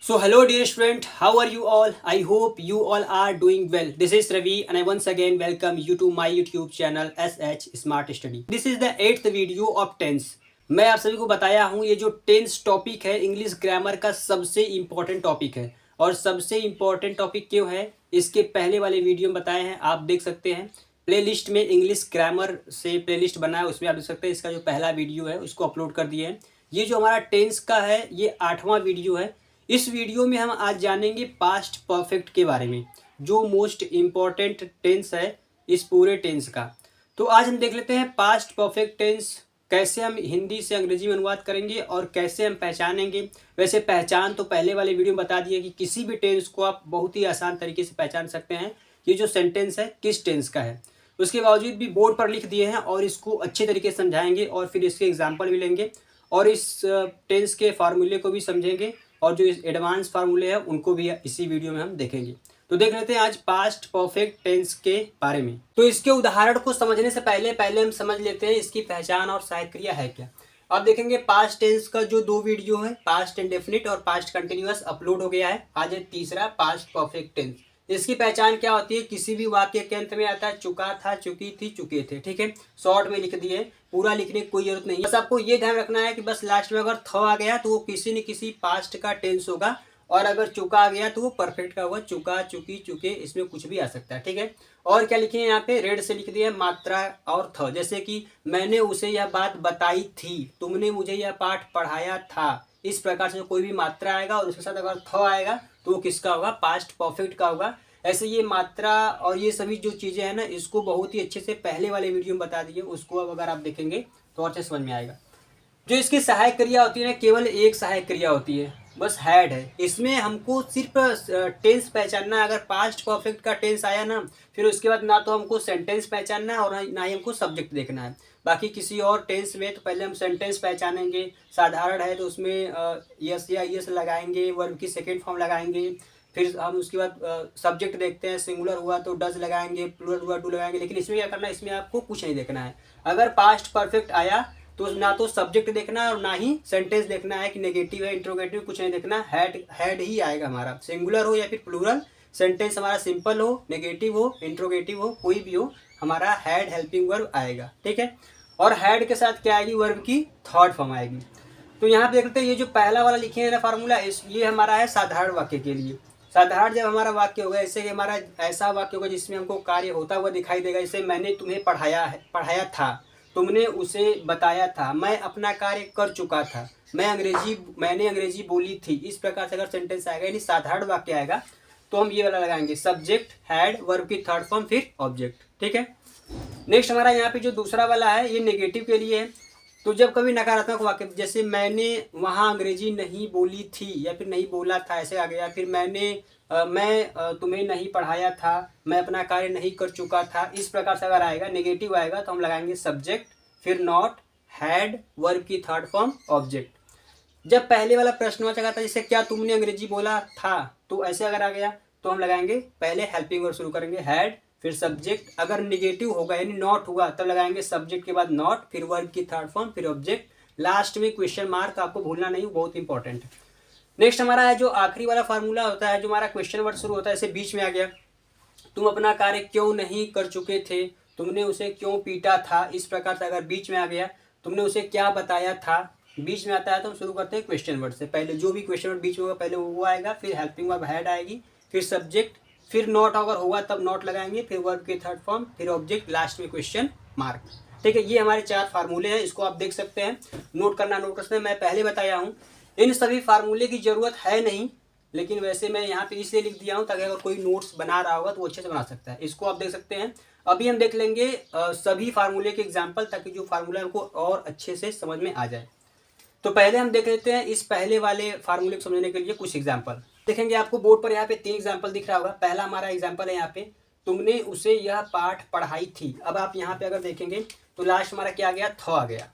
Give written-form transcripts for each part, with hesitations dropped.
So hello dear student, how are you all? I hope you all are doing well. This is Ravi and I once again welcome you to my YouTube channel SH Smart Study. This is the 8th video of tense. मैं आप सभी को बताया हूँ ये जो tense topic है English grammar का सबसे इम्पोर्टेंट टॉपिक है। और सबसे इम्पोर्टेंट टॉपिक क्यों है इसके पहले वाले वीडियो में बताए हैं, आप देख सकते हैं। प्लेलिस्ट में इंग्लिश ग्रामर से प्लेलिस्ट बना है, उसमें आप देख सकते हैं। इसका जो पहला वीडियो है उसको अपलोड कर दिए हैं। ये जो हमारा टेंस का है ये 8वां वीडियो है। इस वीडियो में हम आज जानेंगे पास्ट परफेक्ट के बारे में, जो मोस्ट इम्पॉर्टेंट टेंस है इस पूरे टेंस का। तो आज हम देख लेते हैं पास्ट परफेक्ट टेंस कैसे हम हिंदी से अंग्रेजी में अनुवाद करेंगे और कैसे हम पहचानेंगे। वैसे पहचान तो पहले वाले वीडियो में बता दिए कि किसी भी टेंस को आप बहुत ही आसान तरीके से पहचान सकते हैं ये जो सेंटेंस है किस टेंस का है। उसके बावजूद भी बोर्ड पर लिख दिए हैं और इसको अच्छे तरीके से समझाएंगे और फिर इसके एग्जाम्पल भी लेंगे और इस टेंस के फार्मूले को भी समझेंगे और जो एडवांस फार्मूले हैं उनको भी इसी वीडियो में हम देखेंगे। तो देख लेते हैं आज पास्ट परफेक्ट टेंस के बारे में। तो इसके उदाहरण को समझने से पहले हम समझ लेते हैं इसकी पहचान और सहायक क्रिया है क्या। आप देखेंगे पास्ट टेंस का जो 2 वीडियो है, पास्ट इंडेफिनिट और पास्ट कंटिन्यूअस, अपलोड हो गया है। आज है तीसरा पास्ट परफेक्ट टेंस। इसकी पहचान क्या होती है, किसी भी वाक्य के अंत में आता है चुका था, चुकी थी, चुके थे। ठीक है, शॉर्ट में लिख दिए, पूरा लिखने की कोई जरूरत नहीं है। बस आपको ये ध्यान रखना है कि बस लास्ट में अगर थ आ गया तो वो किसी न किसी पास्ट का टेंस होगा और अगर चुका आ गया तो वो परफेक्ट का होगा। चुका, चुकी, चुके, इसमें कुछ भी आ सकता है। ठीक है, और क्या लिखे हैं यहाँ पे, रेड से लिख दिया मात्रा और थ। जैसे कि मैंने उसे यह बात बताई थी, तुमने मुझे यह पाठ पढ़ाया था। इस प्रकार से कोई भी मात्रा आएगा और उसके साथ अगर थ आएगा तो वो किसका होगा, पास्ट परफेक्ट का होगा। ऐसे ये मात्रा और ये सभी जो चीज़ें हैं ना, इसको बहुत ही अच्छे से पहले वाले वीडियो में बता दिए, उसको अब अगर आप देखेंगे तो अच्छे समझ में आएगा। जो इसकी सहायक क्रिया होती है ना, केवल एक सहायक क्रिया होती है, बस हैड है। इसमें हमको सिर्फ टेंस पहचानना है। अगर पास्ट परफेक्ट का टेंस आया ना, फिर उसके बाद ना तो हमको सेंटेंस पहचानना है और ना ही हमको सब्जेक्ट देखना है। बाकी किसी और टेंस में तो पहले हम सेंटेंस पहचानेंगे। साधारण है तो उसमें यस या यस लगाएंगे, वर्ब की सेकेंड फॉर्म लगाएंगे। फिर हम उसके बाद सब्जेक्ट देखते हैं, सिंगुलर हुआ तो डज लगाएंगे, प्लूरल हुआ डू लगाएंगे। लेकिन इसमें क्या करना है, इसमें आपको कुछ नहीं देखना है। अगर पास्ट परफेक्ट आया तो ना तो सब्जेक्ट देखना है और ना ही सेंटेंस देखना है कि नेगेटिव है, इंट्रोगेटिव, कुछ नहीं देखना। हैड ही आएगा हमारा, सिंगुलर हो या फिर प्लूरल। सेंटेंस हमारा सिंपल हो, नेगेटिव हो, इंट्रोगेटिव हो, कोई भी हो, हमारा हैड हेल्पिंग वर्ब आएगा। ठीक है, और हैड के साथ क्या आएगी, वर्ब की थर्ड फॉर्म आएगी। तो यहाँ पे देखते हैं ये जो पहला वाला लिखे हैं ना फार्मूला, ये हमारा है साधारण वाक्य के लिए। साधारण जब हमारा वाक्य होगा, ऐसे कि हमारा ऐसा वाक्य होगा जिसमें हमको कार्य होता हुआ दिखाई देगा। जैसे मैंने तुम्हें पढ़ाया था, तुमने उसे बताया था, मैं अपना कार्य कर चुका था, मैंने अंग्रेजी बोली थी। इस प्रकार से अगर सेंटेंस आएगा यानी साधारण वाक्य आएगा तो हम ये वाला लगाएंगे, सब्जेक्ट, हैड, वर्ब की थर्ड फॉर्म, फिर ऑब्जेक्ट। ठीक है, नेक्स्ट हमारा यहाँ पे जो दूसरा वाला है ये नेगेटिव के लिए है। तो जब कभी नकारात्मक वाक्य, जैसे मैंने वहाँ अंग्रेजी नहीं बोली थी या फिर नहीं बोला था, ऐसे आ गया। फिर मैं तुम्हें नहीं पढ़ाया था, मैं अपना कार्य नहीं कर चुका था। इस प्रकार से अगर आएगा, नेगेटिव आएगा तो हम लगाएंगे सब्जेक्ट, फिर नॉट, हैड, वर्ब की थर्ड फॉर्म, ऑब्जेक्ट। जब पहले वाला प्रश्नवाचक आता है, जैसे क्या तुमने अंग्रेजी बोला था, तो ऐसे अगर आ गया तो हम लगाएंगे पहले हेल्पिंग वर्ब शुरू करेंगे, हैड, फिर सब्जेक्ट। अगर निगेटिव होगा यानी नॉट हुआ तब लगाएंगे सब्जेक्ट के बाद नॉट, फिर वर्ब की थर्ड फॉर्म, फिर ऑब्जेक्ट, लास्ट में क्वेश्चन मार्क। आपको भूलना नहीं, बहुत इंपॉर्टेंट है। नेक्स्ट हमारा है जो आखिरी वाला फार्मूला होता है, जो हमारा क्वेश्चन वर्ड शुरू होता है, ऐसे बीच में आ गया, तुम अपना कार्य क्यों नहीं कर चुके थे, तुमने उसे क्यों पीटा था। इस प्रकार से अगर बीच में आ गया, तुमने उसे क्या बताया था, बीच में आता है तो हम शुरू करते हैं क्वेश्चन वर्ड से। पहले जो भी क्वेश्चन वर्ड बीच में होगा पहले वो आएगा, फिर हेल्पिंग वर्ब हैड आएगी, फिर सब्जेक्ट, फिर नॉट अगर होगा तब नॉट लगाएंगे, फिर वर्ब की थर्ड फॉर्म, फिर ऑब्जेक्ट, लास्ट में क्वेश्चन मार्क। ठीक है, ये हमारे 4 फार्मूले हैं, इसको आप देख सकते हैं। नोट करना, नोट कर सकते हैं। मैं पहले बताया हूँ इन सभी फार्मूले की जरूरत है नहीं, लेकिन वैसे मैं यहाँ पे इसलिए लिख दिया हूँ ताकि अगर कोई नोट्स बना रहा होगा तो वो अच्छे से बना सकता है। इसको आप देख सकते हैं। अभी हम देख लेंगे सभी फार्मूले के एग्जाम्पल, ताकि जो फार्मूला है उनको और अच्छे से समझ में आ जाए। तो पहले हम देख लेते हैं इस पहले वाले फार्मूले को समझने के लिए कुछ एग्जाम्पल देखेंगे। आपको बोर्ड पर यहाँ पे 3 एग्जाम्पल दिख रहा होगा। पहला हमारा एग्जाम्पल है यहाँ पे, तुमने उसे यह पाठ पढ़ाई थी। अब आप यहाँ पे अगर देखेंगे तो लास्ट हमारा क्या आ गया, थ आ गया।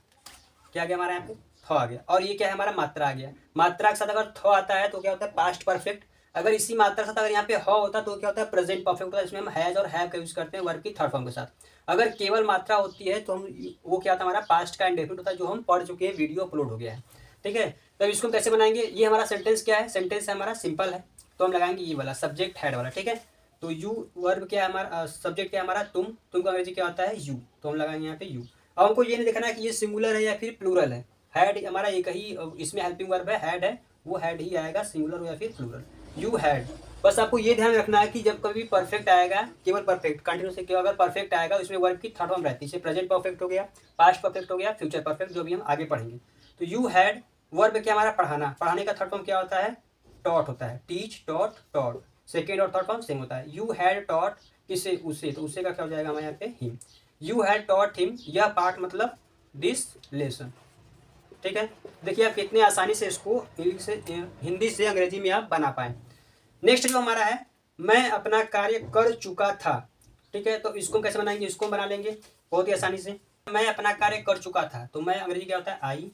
क्या आ गया हमारा यहाँ पे, थ आ गया। और ये क्या है, हमारा मात्रा आ गया। मात्रा के साथ अगर थ आता है तो क्या होता है, पास्ट परफेक्ट। अगर इसी मात्रा के साथ अगर यहाँ पे ह होता तो क्या होता है, प्रेजेंट परफेक्ट होता है। इसमें हम हैज और हैव का यूज करते हैं वर्ब की थर्ड फॉर्म के साथ। अगर केवल मात्रा होती है तो हम वो क्या होता है, हमारा पास्ट का इंडेफिनिट होता है, जो हम पढ़ चुके हैं, वीडियो अपलोड हो गया है। ठीक है। तो अब इसको हम कैसे बनाएंगे, ये हमारा सेंटेंस क्या है, सेंटेंस है हमारा सिंपल है, तो हम लगाएंगे ये वाला सब्जेक्ट हैड वाला। ठीक है, तो यू वर्ब क्या है हमारा, सब्जेक्ट क्या है हमारा तुम का अंग्रेजी क्या होता है यू, तो हम लगाएंगे यहाँ पे यू। अब हमको ये नहीं देखना है कि ये सिंगुलर है या फिर प्लूरल है, हैड हमारा एक ही इसमें हेल्पिंग वर्ब है, हैड है, वो हैड ही आएगा, सिंगुलर या फिर प्लूरल, यू हैड। बस आपको ये ध्यान रखना है कि जब कभी परफेक्ट आएगा, केवल परफेक्ट कंटिन्यू से केवल अगर परफेक्ट आएगा उसमें वर्ब की थर्ड फॉर्म रहती है, जैसे प्रेजेंट परफेक्ट हो गया, पास्ट परफेक्ट हो गया, फ्यूचर परफेक्ट, जो भी हम आगे पढ़ेंगे। तो यू हैड वर्ब क्या हमारा पढ़ाना, पढ़ाने का थर्ड फॉर्म क्या होता है, टॉट होता है, टीच टॉट टॉट, सेकेंड और थर्ड फॉर्म सेम होता है। यू हैड टॉट किसे, उसे, तो उसे का क्या हो जाएगा हमारे यहाँ pay him, you had taught him, यह पार्ट मतलब दिस लेसन। ठीक है, देखिए आप कितने आसानी से इसको हिंदी से अंग्रेजी में आप बना पाए। नेक्स्ट जो हमारा है, मैं अपना कार्य कर चुका था। ठीक है, तो इसको कैसे बनाएंगे, इसको बना लेंगे बहुत ही आसानी से। मैं अपना कार्य कर चुका था, तो मैं अंग्रेजी क्या होता है आई,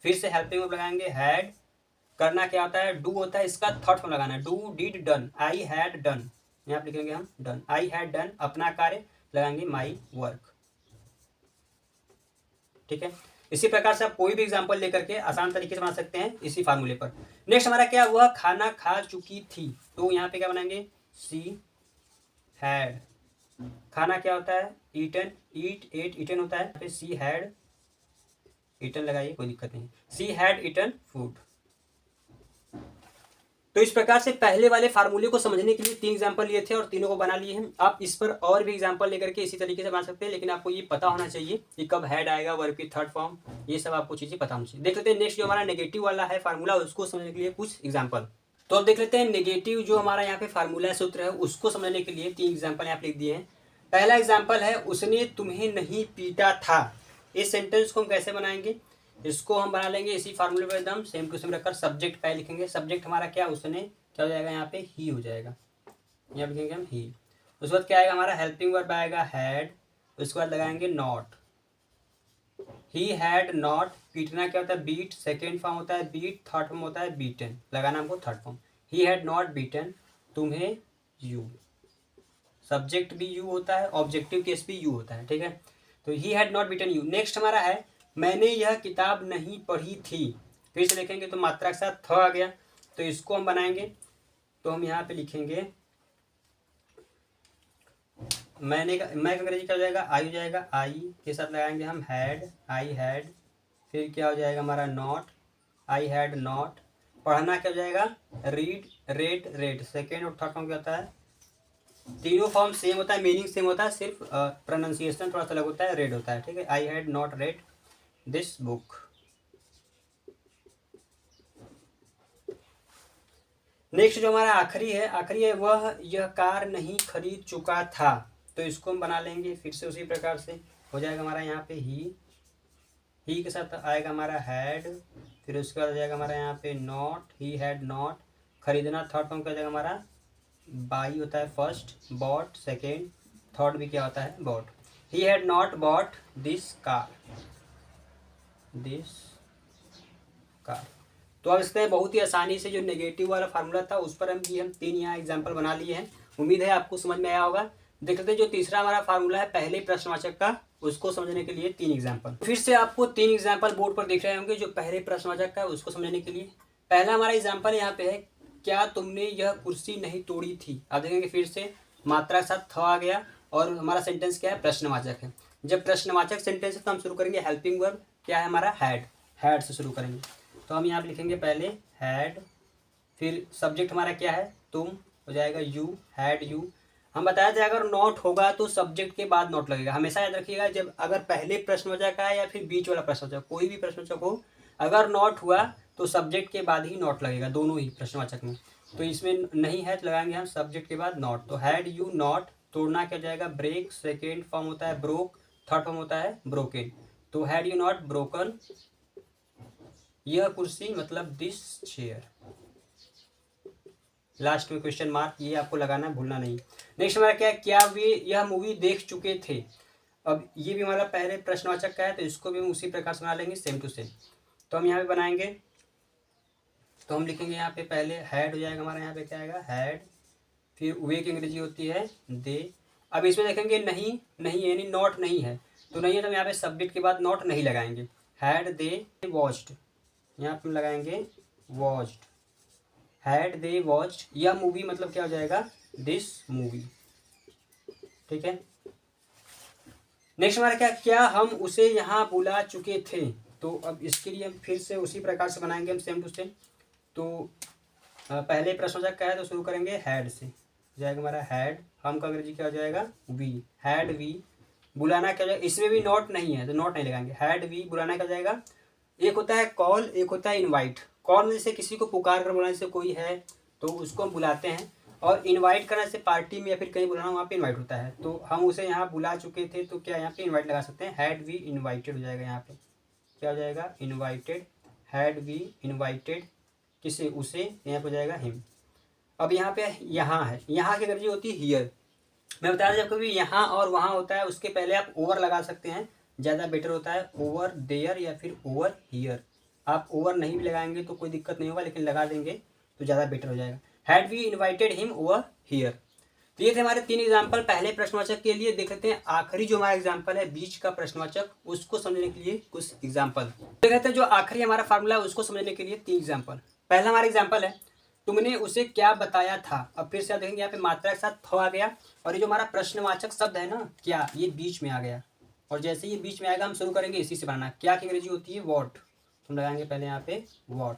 फिर से हेल्पिंग वर्ब लगाएंगे हैड, करना क्या होता है डू होता है, इसका थर्ड फॉर्म लगाना है, do did done, I had done, यहाँ पे लिखेंगे हम डन, आई हैड डन, अपना कार्य लगाएंगे माई वर्क। ठीक है, इसी प्रकार से आप कोई भी एग्जांपल लेकर के आसान तरीके से बना सकते हैं इसी फार्मूले पर। नेक्स्ट हमारा क्या, वह खाना खा चुकी थी, तो यहाँ पे क्या बनाएंगे सी हैड, खाना क्या होता है ईटन, ईट एट ईटन होता है, फिर सी हैड ईटन लगाइए, कोई दिक्कत नहीं, सी हैड ईटन फूड। तो इस प्रकार से पहले वाले फार्मूले को समझने के लिए 3 एग्जांपल लिए थे और तीनों को बना लिए हैं। आप इस पर और भी एग्जांपल लेकर के इसी तरीके से बना सकते हैं, लेकिन आपको ये पता होना चाहिए कि कब हैड आएगा, वर्ब की थर्ड फॉर्म, ये सब आपको चीजें पता होनी चाहिए। देख लेते हैं नेक्स्ट जो हमारा नेगेटिव वाला है फार्मूला, उसको समझने के लिए कुछ एग्जाम्पल। तो अब देख लेते हैं नेगेटिव जो हमारा यहाँ पे फार्मूला सूत्र है, उसको समझने के लिए 3 एग्जाम्पल यहाँ पे लिख दिए हैं। पहला एग्जाम्पल है, उसने तुम्हें नहीं पीटा था। इस सेंटेंस को हम कैसे बनाएंगे, इसको हम बना लेंगे इसी फार्मूले पर एकदम सेम टू सेम रखकर। सब्जेक्ट पहले लिखेंगे, सब्जेक्ट हमारा क्या, उसने, क्या हो जाएगा यहाँ पे ही हो जाएगा, यहाँ लिखेंगे हम ही। उसके बाद क्या आएगा हमारा हेल्पिंग वर्ब आएगा हैड, उसके बाद लगाएंगे नॉट, ही हैड नॉट, पीटना क्या होता है बीट, सेकेंड फॉर्म होता है बीट, थर्ड फॉर्म होता है बीटन, लगाना हमको third form, he had not beaten तुम्हें यू, सब्जेक्ट भी यू होता है, ऑब्जेक्टिव केस भी यू होता है। ठीक है, तो ही had not beaten you. Next हमारा है, मैंने यह किताब नहीं पढ़ी थी, फिर से देखेंगे तो मात्रा के साथ थ आ गया, तो इसको हम बनाएंगे, तो हम यहाँ पे लिखेंगे मैं का अंग्रेजी क्या हो जाएगा आई हो जाएगा, आई के साथ लगाएंगे हम हैड, आई हैड, फिर क्या हो जाएगा हमारा नॉट, आई हैड नॉट, पढ़ना क्या हो जाएगा रीड, रेड रेड, सेकेंड और थर्ड फॉर्म क्या होता है, तीनों फॉर्म सेम होता है, मीनिंग सेम होता है, सिर्फ प्रोनाउंसिएशन थोड़ा सा अलग होता है, रेड होता है। ठीक है, I had not read this book. Next जो हमारा आखिरी है, वह यह कार नहीं खरीद चुका था, तो इसको हम बना लेंगे फिर से उसी प्रकार से, हो जाएगा हमारा यहाँ पे ही के साथ आएगा हमारा हैड, फिर उसके बाद आ जाएगा हमारा यहाँ पे नॉट, ही हैड नॉट, खरीदना थर्ड फॉर्म क्या हो जाएगा हमारा बाई होता है फर्स्ट, बॉट सेकेंड, थर्ड भी क्या होता है bought, he had not bought this car, this car. तो अब इसमें बहुत ही आसानी से जो नेगेटिव वाला फार्मूला था उस पर हम 3 यहाँ एग्जाम्पल बना लिए हैं। उम्मीद है आपको समझ में आया होगा। देख लेते हैं जो तीसरा हमारा फार्मूला है पहले प्रश्नवाचक का, उसको समझने के लिए 3 एग्जाम्पल। फिर से आपको 3 एग्जाम्पल बोर्ड पर दिख रहे होंगे जो पहले प्रश्नवाचक का है, उसको समझने के लिए पहला हमारा एग्जाम्पल यहाँ पे है, क्या तुमने यह कुर्सी नहीं तोड़ी थी। आप देखेंगे फिर से मात्रा के साथ थ आ गया और हमारा सेंटेंस क्या है प्रश्नवाचक है। जब प्रश्नवाचक सेंटेंस है तो हम शुरू करेंगे हेल्पिंग वर्ब क्या है हमारा हैड से शुरू करेंगे। तो हम यहाँ पे लिखेंगे पहले हैड, फिर सब्जेक्ट हमारा क्या है तुम, हो जाएगा यू, हैड यू। हम बताया था अगर नॉट होगा तो सब्जेक्ट के बाद नॉट लगेगा, हमेशा याद रखिएगा। जब अगर पहले प्रश्नवाचक है या फिर बीच वाला प्रश्नवाचक, कोई भी प्रश्नवाचक हो, अगर नॉट हुआ तो सब्जेक्ट के बाद ही नॉट लगेगा, दोनों ही प्रश्नवाचक में। तो इसमें नहीं है तो लगाएंगे हम सब्जेक्ट के बाद नॉट। तो हैड यू नॉट, तोड़ना क्या हो जाएगा ब्रेक, सेकेंड फॉर्म होता है ब्रोक, थर्ड फॉर्म होता है ब्रोकन। तो हैड यू नॉट ब्रोकन यह कुर्सी, मतलब दिस चेयर। लास्ट में क्वेश्चन मार्क, ये आपको लगाना भूलना नहीं। नेक्स्ट हमारा क्या है, क्या वे यह मूवी देख चुके थे। अब ये भी हमारा पहले प्रश्नवाचक का है तो इसको भी हम उसी प्रकार से बना लेंगे सेम टू सेम। तो हम यहाँ पे बनाएंगे, तो हम लिखेंगे यहाँ पे पहले हैड हो जाएगा हमारा, यहाँ पे क्या आएगा हैड, फिर वे की अंग्रेजी होती है दे। अब इसमें देखेंगे नहीं यानी नॉट नहीं है, तो नहीं है तो हम यहाँ पे सब्जेक्ट के बाद नॉट नहीं लगाएंगे, हैड दे वॉच्ड, यहाँ पे हम लगाएंगे वॉच्ड, हैड दे वॉच्ड, यह मूवी मतलब क्या हो जाएगा, दिस मूवी। ठीक है, नेक्स्ट हमारा क्या, क्या हम उसे यहाँ बुला चुके थे। तो अब इसके लिए हम फिर से उसी प्रकार से बनाएंगे हम सेम टू सेम। तो पहले प्रश्नवाचक का है तो शुरू करेंगे हैड से, जाएगा हमारा हैड, हम का अंग्रेजी क्या हो जाएगा, वी, हैड वी। बुलाना क्या हो जाएगा, इसमें भी नॉट नहीं है तो नॉट नहीं लगाएंगे, हैड वी। बुलाना क्या हो जाएगा, एक होता है कॉल, एक होता है इनवाइट। कॉल जैसे किसी को पुकार कर बुलाने से कोई है तो उसको हम बुलाते हैं, और इनवाइट करने से पार्टी में या फिर कहीं बुलाना वहाँ पे इनवाइट होता है। तो हम उसे यहाँ बुला चुके थे तो क्या यहाँ पे इनवाइट लगा सकते हैं, हैड वी इनवाइटेड हो जाएगा। यहाँ पे क्या हो जाएगा, इनवाइटेड, हैड वी इनवाइटेड किसे, उसे, यहाँ पे हो जाएगा हिम। अब यहाँ पे यहाँ है, यहाँ की अंग्रेजी होती है हियर। मैं बता दें, जब कभी यहाँ और वहाँ होता है उसके पहले आप ओवर लगा सकते हैं, ज़्यादा बेटर होता है, ओवर देयर या फिर ओवर हियर। आप ओवर नहीं भी लगाएंगे तो कोई दिक्कत नहीं होगा, लेकिन लगा देंगे तो ज़्यादा बेटर हो जाएगा। Had we invited him over here. तो ये थे हमारे 3 एग्जाम्पल पहले प्रश्नवाचक के लिए। देख लेते हैं आखिरी जो हमारा एग्जाम्पल है बीच का प्रश्नवाचक, उसको समझने के लिए कुछ एग्जाम्पल देख लेते हैं। जो आखिरी हमारा फार्मूला है उसको समझने के लिए 3 एग्जाम्पल। पहला हमारा एग्जाम्पल है, तुमने उसे क्या बताया था। अब फिर से आप देखेंगे यहाँ पे मात्रा के साथ थ आ गया, और ये जो हमारा प्रश्नवाचक शब्द है ना क्या, ये बीच में आ गया। और जैसे ये बीच में आएगा हम शुरू करेंगे इसी से बनाना। क्या की अंग्रेजी होती है, वॉट। हम लगाएंगे पहले यहाँ पे वॉट,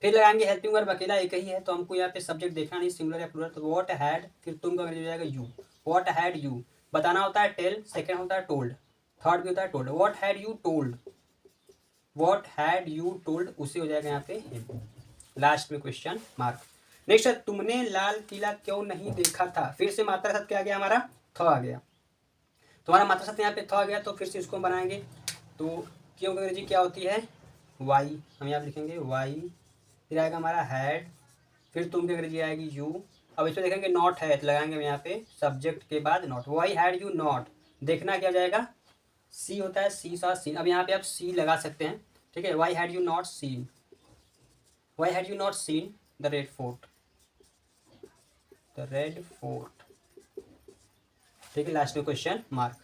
फिर लगाएंगे हेल्पिंग वर्ब, अकेला एक ही है तो हमको यहाँ पे सब्जेक्ट देखना नहीं, सिंगुलर या प्लूरल। तो वॉट हैड, फिर तुम का अंग्रेजी हो जाएगा यू, वॉट हैड यू। बताना होता है टेल, सेकेंड होता है टोल्ड, थर्ड भी होता है told. What had you told, what had you told, उसे हो जाएगा यहाँ पे हिम। लास्ट में क्वेश्चन मार्क। नेक्स्ट है, तुमने लाल किला क्यों नहीं देखा था। फिर से मात्रा साथ क्या आ गया हमारा, थ आ गया। तो हमारा मात्रा साथ यहाँ पे थ आ गया, तो फिर से इसको बनाएंगे। तो क्यों की अंग्रेजी क्या होती है, वाई। हम यहाँ पे लिखेंगे वाई, फिर आएगा हमारा हैड, फिर तुम की अंग्रेजी आएगी यू। अब इसमें देखेंगे नॉट है तो लगाएंगे यहाँ पे सब्जेक्ट के बाद not. Why had you not, देखना क्या हो जाएगा, सी होता है, सी साथ सीन। अब यहाँ पे आप सी लगा सकते हैं, ठीक है। Why had you not seen, why had you not seen the Red Fort, the Red Fort. ठीक है, लास्ट में क्वेश्चन मार्क।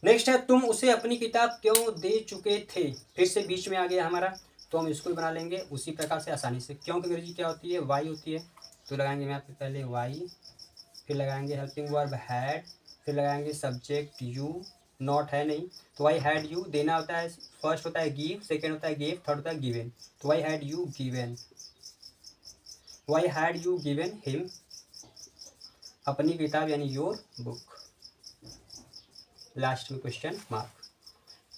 नेक्स्ट है, तुम उसे अपनी किताब क्यों दे चुके थे। फिर से बीच में आ गया हमारा, तो हम इसको बना लेंगे उसी प्रकार से आसानी से। क्यों की अंग्रेजी क्या होती है, वाई होती है। तो लगाएंगे यहाँ पे पहले वाई, फिर लगाएंगे हेल्पिंग वर्ब हैड, फिर लगाएंगे सब्जेक्ट यू, नॉट है नहीं तो वाई हैड यू। देना होता है, फर्स्ट होता है गिव, सेकेंड होता है गिव, थर्ड होता है गिवन। तो why had you given, why had you given him अपनी किताब यानी योर बुक। लास्ट में क्वेश्चन मार्क।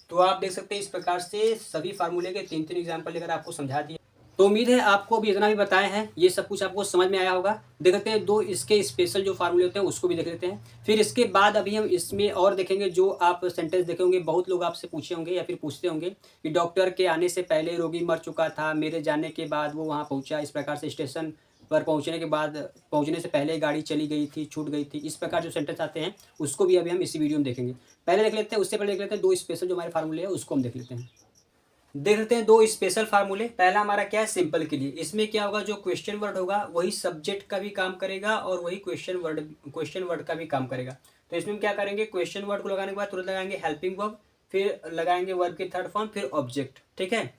तो आप देख सकते हैं इस प्रकार से सभी फार्मूले के 3-3 एग्जाम्पल लेकर आपको समझा दिए। तो उम्मीद है आपको भी इतना भी बताए हैं ये सब कुछ आपको समझ में आया होगा। देख लेते हैं 2 इसके स्पेशल जो फार्मूले होते हैं उसको भी देख लेते हैं। फिर इसके बाद अभी हम इसमें और देखेंगे, जो आप सेंटेंस देखे होंगे, बहुत लोग आपसे पूछे होंगे या फिर पूछते होंगे कि डॉक्टर के आने से पहले रोगी मर चुका था, मेरे जाने के बाद वो वहाँ पहुँचा, इस प्रकार से स्टेशन पर पहुँचने के बाद, पहुँचने से पहले गाड़ी चली गई थी, छूट गई थी। इस प्रकार जो सेंटेंस आते हैं उसको भी अभी हम इसी वीडियो में देखेंगे। पहले देख लेते हैं, उससे पहले देख लेते हैं 2 स्पेशल जो हमारे फार्मूले हैं उसको हम देख लेते हैं। देख लेते हैं 2 स्पेशल फार्मूले। पहला हमारा क्या है, सिंपल के लिए। इसमें क्या होगा, जो क्वेश्चन वर्ड होगा वही सब्जेक्ट का भी काम करेगा और वही क्वेश्चन वर्ड का भी काम करेगा। तो इसमें हम क्या करेंगे, क्वेश्चन वर्ड को लगाने के बाद तुरंत लगाएंगे हेल्पिंग वर्ब, फिर लगाएंगे वर्ब की थर्ड फॉर्म, फिर ऑब्जेक्ट। ठीक है,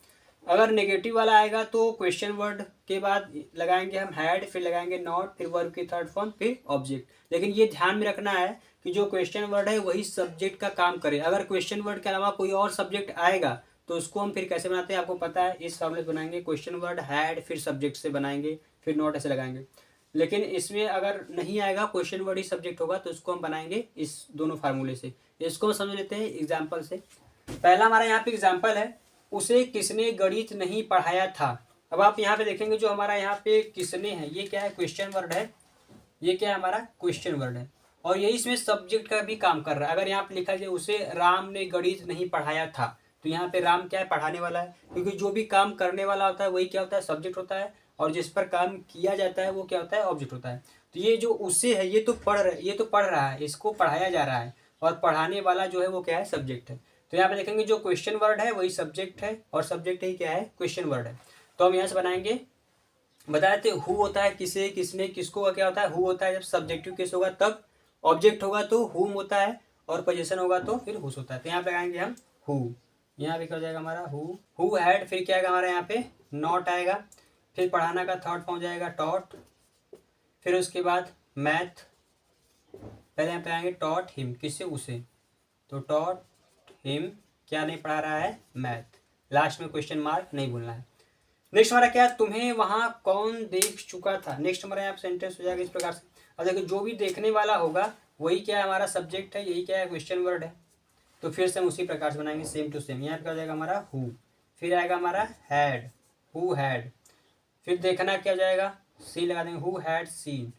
अगर नेगेटिव वाला आएगा तो क्वेश्चन वर्ड के बाद लगाएंगे हम हैड, फिर लगाएंगे नॉट, फिर वर्ब की थर्ड फॉर्म, फिर ऑब्जेक्ट। लेकिन ये ध्यान में रखना है कि जो क्वेश्चन वर्ड है वही सब्जेक्ट का काम करे। अगर क्वेश्चन वर्ड के अलावा कोई और सब्जेक्ट आएगा तो उसको हम फिर कैसे बनाते हैं आपको पता है। इस फॉर्मूले से बनाएंगे, क्वेश्चन वर्ड हैड, फिर सब्जेक्ट से बनाएंगे, फिर नॉट ऐसे लगाएंगे। लेकिन इसमें अगर नहीं आएगा, क्वेश्चन वर्ड ही सब्जेक्ट होगा, तो उसको हम बनाएंगे इस दोनों फार्मूले से। इसको समझ लेते हैं एग्जाम्पल से। पहला हमारा यहाँ पे एग्जाम्पल है, उसे किसने गणित नहीं पढ़ाया था। अब आप यहाँ पे देखेंगे जो हमारा यहाँ पे किसने है, ये क्या है, क्वेश्चन वर्ड है। ये क्या है, हमारा क्वेश्चन वर्ड है, और यही इसमें सब्जेक्ट का भी काम कर रहा है। अगर यहाँ पे लिखा जाए उसे राम ने गणित नहीं पढ़ाया था, तो यहाँ पे राम क्या है, पढ़ाने वाला है। क्योंकि जो भी काम करने वाला होता है वही क्या होता है, सब्जेक्ट होता है, और जिस पर काम किया जाता है वो क्या होता है, ऑब्जेक्ट होता है। तो ये जो उसे है, ये तो पढ़ रहा है, इसको पढ़ाया जा रहा है, और पढ़ाने वाला जो है वो क्या है, सब्जेक्ट है। तो यहाँ पे देखेंगे जो क्वेश्चन वर्ड है वही सब्जेक्ट है, और सब्जेक्ट ही क्या है, क्वेश्चन वर्ड है। तो हम यहाँ से बनाएंगे, बताए थे हु होता है किसे, किसने, किसको का क्या होता है, हु होता है जब सब्जेक्टिव केस होगा तब, ऑब्जेक्ट होगा तो हुम होता है, और पोजीशन होगा तो फिर हुस होता है। तो यहाँ पे लगाएंगे हम हु, यहाँ पे क्या हो जाएगा हमारा हु हैड, फिर क्या आएगा हमारा यहाँ पे नॉट आएगा, फिर पढ़ाना का थर्ड फॉर्म जाएगा टॉट, फिर उसके बाद मैथ, पहले यहाँ पे आएंगे टॉट हिम, किससे उसे, तो टॉट हिम क्या नहीं पढ़ा रहा है, मैथ, लास्ट में क्वेश्चन मार्क नहीं भूलना है। नेक्स्ट हमारा क्या, तुम्हें वहां कौन देख चुका था, नेक्स्ट हमारा यहाँ सेंटेंस हो जाएगा इस प्रकार से। अब देखो जो भी देखने वाला होगा वही क्या है हमारा सब्जेक्ट है, यही क्या है क्वेश्चन वर्ड है, तो फिर से हम उसी प्रकार से बनाएंगे सेम टू सेम। यहाँ पे क्या हो जाएगा हमारा हु, फिर आएगा हमारा हैड, हु हैड, फिर देखना क्या हो जाएगा, सी लगा देंगे, हु हैड सीन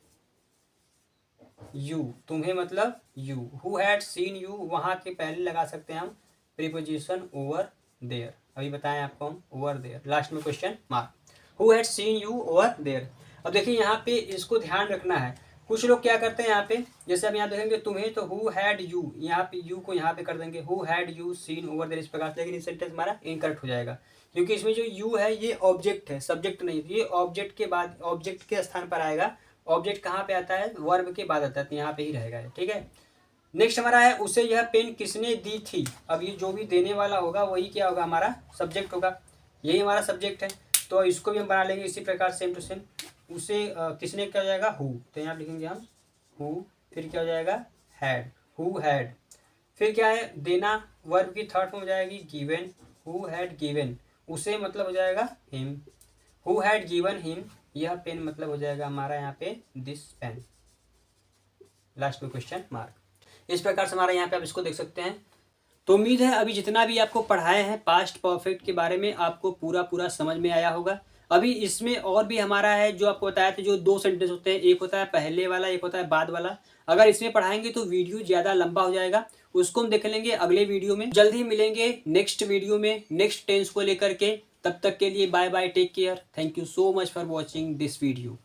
यू, तुम्हें मतलब you, who had seen you, वहां के पहले लगा सकते हैं हम प्रीपोजिशन ओवर देयर, अभी बताएं आपको हम ओवर देयर, लास्ट में question mark, who had seen you over there. अब देखिए यहाँ पे इसको ध्यान रखना है, कुछ लोग क्या करते हैं यहाँ पे, जैसे अब यहाँ देखेंगे तुम्हें, तो हु हैड यू, यहाँ पे यू को यहाँ पे कर देंगे who had you seen over there इस प्रकार से, लेकिन ये सेंटेंस हमारा इनकरेक्ट हो जाएगा, क्योंकि इसमें जो यू है ये ऑब्जेक्ट है, सब्जेक्ट नहीं, ये ऑब्जेक्ट के बाद, ऑब्जेक्ट के स्थान पर आएगा, ऑब्जेक्ट कहाँ पे आता है, वर्ब के बाद आता है, तो यहाँ पे ही रहेगा, ठीक है। नेक्स्ट हमारा है उसे यह पेन किसने दी थी, अब ये जो भी देने वाला होगा वही क्या होगा हमारा सब्जेक्ट होगा, यही हमारा सब्जेक्ट है, तो इसको भी हम बना लेंगे इसी प्रकार सेम टू सेम। उसे किसने क्या हो जाएगा हु, तो यहाँ लिखेंगे हम हु, फिर क्या हो जाएगा हैड, हु हैड, फिर क्या है देना, वर्ब की थर्ड फॉर्म हो जाएगी गिवन, हु हैड गिवन, उसे मतलब हो जाएगा him, who had given him यह पेन, मतलब हो जाएगा हमारा यहाँ पे दिस पेन, लास्ट में क्वेश्चन मार्क। इस प्रकार से हमारा यहाँ पे आप इसको देख सकते हैं। तो उम्मीद है अभी जितना भी आपको पढ़ाए हैं पास्ट परफेक्ट के बारे में आपको पूरा समझ में आया होगा। अभी इसमें और भी हमारा है जो आपको बताया था, जो दो सेंटेंस होते हैं, एक होता है पहले वाला, एक होता है बाद वाला। अगर इसमें पढ़ाएंगे तो वीडियो ज़्यादा लंबा हो जाएगा, उसको हम देख लेंगे अगले वीडियो में। जल्द ही मिलेंगे नेक्स्ट वीडियो में नेक्स्ट टेंस को लेकर के। तब तक के लिए bye bye, take care, thank you so much for watching this video.